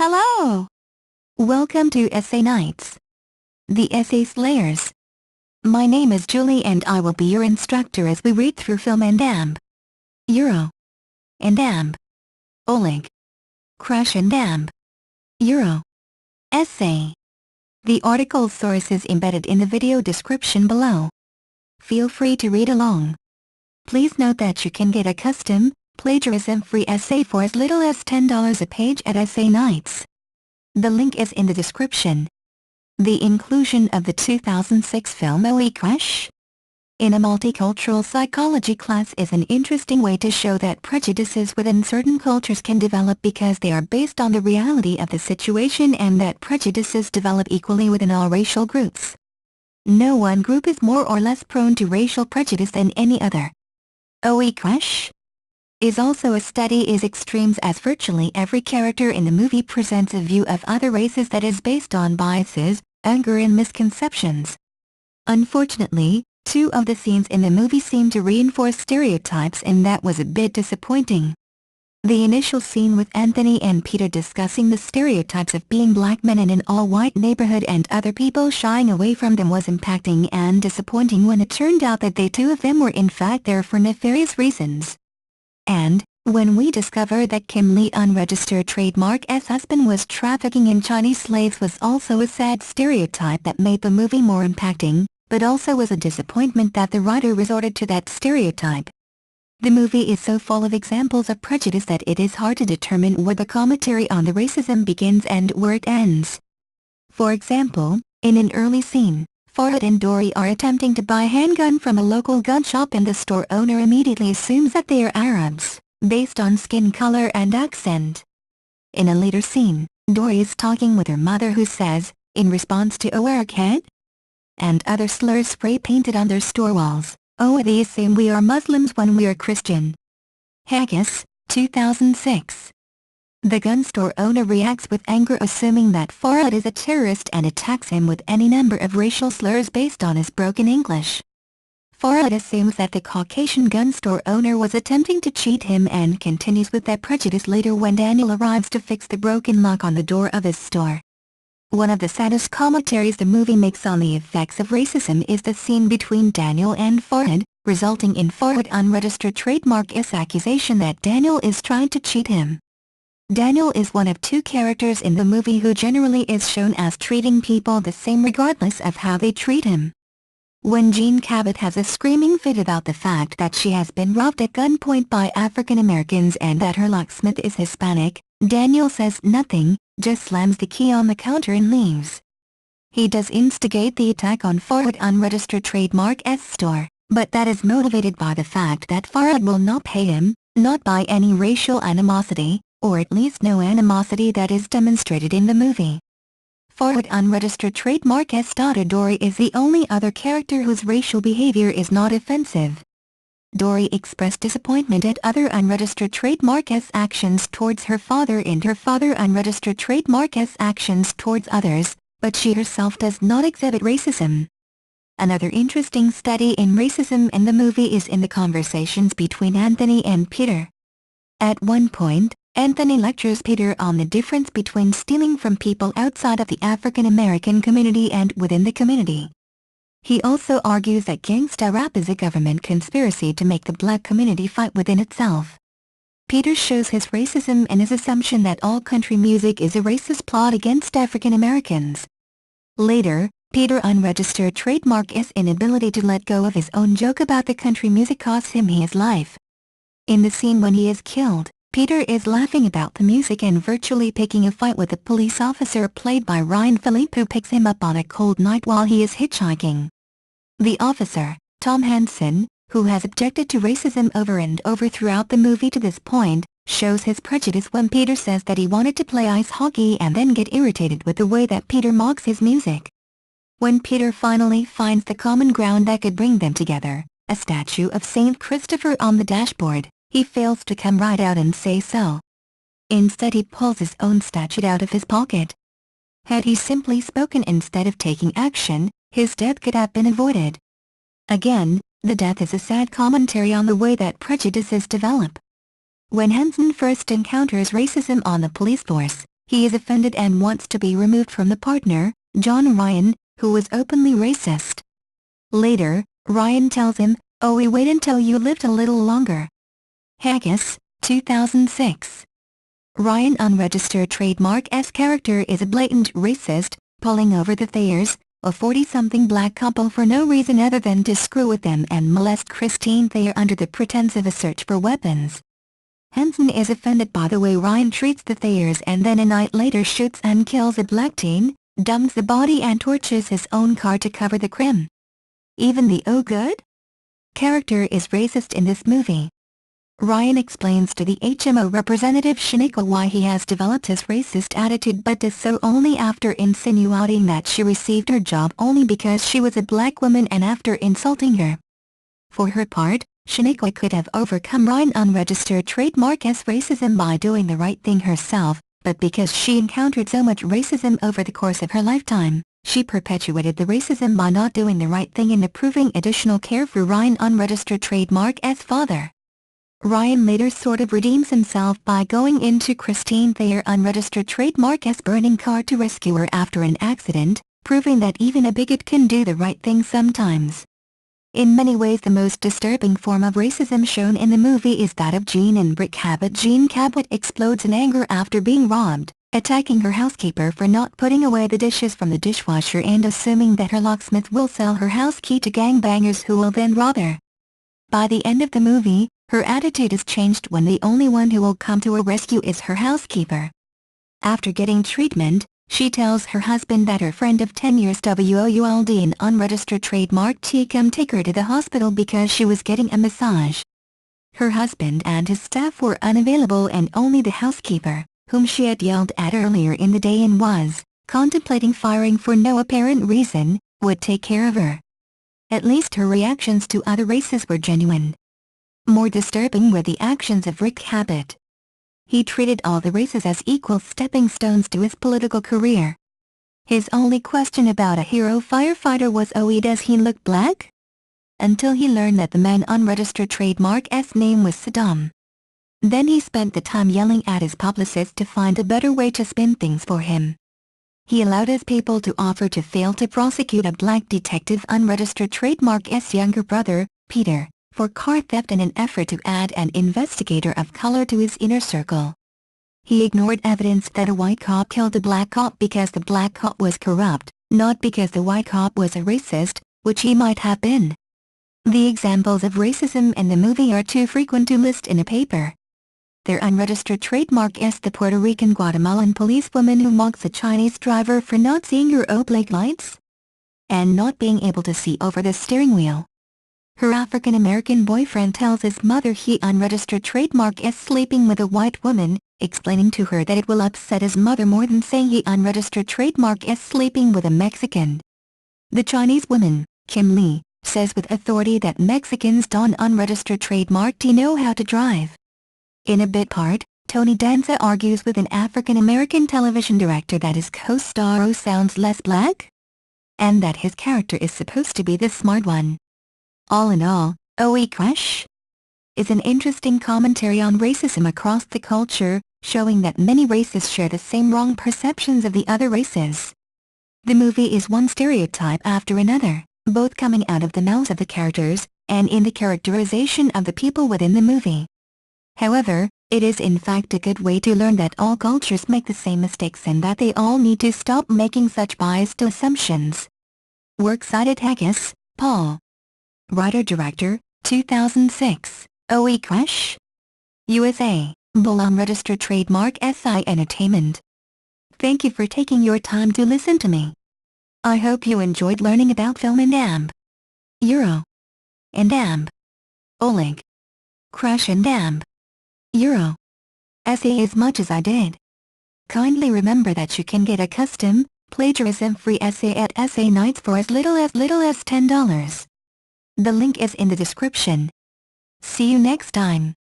Hello! Welcome to Essay Nights, the Essay Slayers. My name is Julie and I will be your instructor as we read through film and amp. Euro. And amp. Oleg. Crash and amp. Euro. Essay. The article source is embedded in the video description below. Feel free to read along. Please note that you can get a custom, plagiarism-free essay for as little as $10 a page at Essay Nights. The link is in the description. The inclusion of the 2006 film A9AYTZ2PG8 in a multicultural psychology class is an interesting way to show that prejudices within certain cultures can develop because they are based on the reality of the situation and that prejudices develop equally within all racial groups. No one group is more or less prone to racial prejudice than any other. A9AYTZ2PG8 is also a study in extremes as virtually every character in the movie presents a view of other races that is based on biases, anger and misconceptions. Unfortunately, two of the scenes in the movie seem to reinforce stereotypes and that was a bit disappointing. The initial scene with Anthony and Peter discussing the stereotypes of being black men in an all-white neighborhood and other people shying away from them was impacting and disappointing when it turned out that the two of them were in fact there for nefarious reasons. And, when we discovered that Kim Lee unregistered trademark's husband was trafficking in Chinese slaves was also a sad stereotype that made the movie more impacting, but also was a disappointment that the writer resorted to that stereotype. The movie is so full of examples of prejudice that it is hard to determine where the commentary on the racism begins and where it ends. For example, in an early scene, Farhad and Dory are attempting to buy a handgun from a local gun shop and the store owner immediately assumes that they are Arabs, based on skin color and accent. In a later scene, Dory is talking with her mother who says, in response to "Oh Arab," and other slurs spray-painted on their store walls, "Oh they assume we are Muslims when we are Christian." Haggis, 2006. The gun store owner reacts with anger assuming that Farhad is a terrorist and attacks him with any number of racial slurs based on his broken English. Farhad assumes that the Caucasian gun store owner was attempting to cheat him and continues with that prejudice later when Daniel arrives to fix the broken lock on the door of his store. One of the saddest commentaries the movie makes on the effects of racism is the scene between Daniel and Farhad, resulting in Farhad unregistered trademark's accusation that Daniel is trying to cheat him. Daniel is one of two characters in the movie who generally is shown as treating people the same regardless of how they treat him. When Jean Cabot has a screaming fit about the fact that she has been robbed at gunpoint by African Americans and that her locksmith is Hispanic, Daniel says nothing, just slams the key on the counter and leaves. He does instigate the attack on Farhad unregistered trademark's store, but that is motivated by the fact that Farhad will not pay him, not by any racial animosity, or at least no animosity that is demonstrated in the movie. Farhad unregistered trademark's daughter Dory is the only other character whose racial behavior is not offensive. Dory expressed disappointment at other unregistered trademark's actions towards her father and her father unregistered trademark's actions towards others, but she herself does not exhibit racism. Another interesting study in racism in the movie is in the conversations between Anthony and Peter. At one point, Anthony lectures Peter on the difference between stealing from people outside of the African American community and within the community. He also argues that gangsta rap is a government conspiracy to make the black community fight within itself. Peter shows his racism and his assumption that all country music is a racist plot against African Americans. Later, Peter unregistered trademark's inability to let go of his own joke about the country music costs him his life. In the scene when he is killed, Peter is laughing about the music and virtually picking a fight with a police officer played by Ryan Phillippe who picks him up on a cold night while he is hitchhiking. The officer, Tom Hansen, who has objected to racism over and over throughout the movie to this point, shows his prejudice when Peter says that he wanted to play ice hockey and then get irritated with the way that Peter mocks his music. When Peter finally finds the common ground that could bring them together, a statue of Saint Christopher on the dashboard, he fails to come right out and say so. Instead he pulls his own statue out of his pocket. Had he simply spoken instead of taking action, his death could have been avoided. Again, the death is a sad commentary on the way that prejudices develop. When Hansen first encounters racism on the police force, He is offended and wants to be removed from the partner, John Ryan, who was openly racist. Later, Ryan tells him, "Oh, we wait until you lived a little longer." Haggis, 2006. Ryan unregistered trademark's character is a blatant racist, pulling over the Thayers, a 40-something black couple for no reason other than to screw with them and molest Christine Thayer under the pretense of a search for weapons. Henson is offended by the way Ryan treats the Thayers and then a night later shoots and kills a black teen, dumps the body and torches his own car to cover the crime. Even the "oh good" character is racist in this movie. Ryan explains to the HMO representative Shaniko why he has developed his racist attitude but does so only after insinuating that she received her job only because she was a black woman and after insulting her. For her part, Shaniko could have overcome Ryan unregistered trademark's racism by doing the right thing herself, but because she encountered so much racism over the course of her lifetime, she perpetuated the racism by not doing the right thing and approving additional care for Ryan unregistered trademark's father. Ryan later sort of redeems himself by going into Christine Thayer unregistered trademark's burning car to rescue her after an accident, proving that even a bigot can do the right thing sometimes. In many ways the most disturbing form of racism shown in the movie is that of Jean in Brick Habit. Jean Cabot explodes in anger after being robbed, attacking her housekeeper for not putting away the dishes from the dishwasher and assuming that her locksmith will sell her house key to gangbangers who will then rob her. By the end of the movie, her attitude is changed when the only one who will come to her rescue is her housekeeper. After getting treatment, she tells her husband that her friend of 10 years WOULD an unregistered trademark to come take her to the hospital because she was getting a massage. Her husband and his staff were unavailable and only the housekeeper, whom she had yelled at earlier in the day and was contemplating firing for no apparent reason, would take care of her. At least her reactions to other races were genuine. More disturbing were the actions of Rick Habit. He treated all the races as equal stepping stones to his political career. His only question about a hero firefighter was, "Oh, does he look black?" Until he learned that the man unregistered trademark's name was Saddam. Then he spent the time yelling at his publicist to find a better way to spin things for him. He allowed his people to offer to fail to prosecute a black detective unregistered trademark's younger brother, Peter, for car theft in an effort to add an investigator of color to his inner circle. He ignored evidence that a white cop killed a black cop because the black cop was corrupt, not because the white cop was a racist, which he might have been. The examples of racism in the movie are too frequent to list in a paper. Their unregistered trademark is the Puerto Rican Guatemalan policewoman who mocks a Chinese driver for not seeing her oblique lights and not being able to see over the steering wheel. Her African-American boyfriend tells his mother he unregistered trademark is sleeping with a white woman, explaining to her that it will upset his mother more than saying he unregistered trademark is sleeping with a Mexican. The Chinese woman, Kim Lee, says with authority that Mexicans don't unregistered trademark to know how to drive. In a bit part, Tony Danza argues with an African-American television director that his co-star sounds less black, and that his character is supposed to be the smart one. All in all, OE Crush is an interesting commentary on racism across the culture, showing that many races share the same wrong perceptions of the other races. The movie is one stereotype after another, both coming out of the mouths of the characters, and in the characterization of the people within the movie. However, it is in fact a good way to learn that all cultures make the same mistakes and that they all need to stop making such biased assumptions. Works cited: Haggis, Paul. Writer-Director, 2006, OE Crush? USA, Bull Unregistered Trademark SI Entertainment. Thank you for taking your time to listen to me. I hope you enjoyed learning about film and AMB. Euro. And AMB. Oleg. Crush and AMB. Euro. Essay as much as I did. Kindly remember that you can get a custom, plagiarism-free essay at A9AYTZ for as little as $10. The link is in the description. See you next time.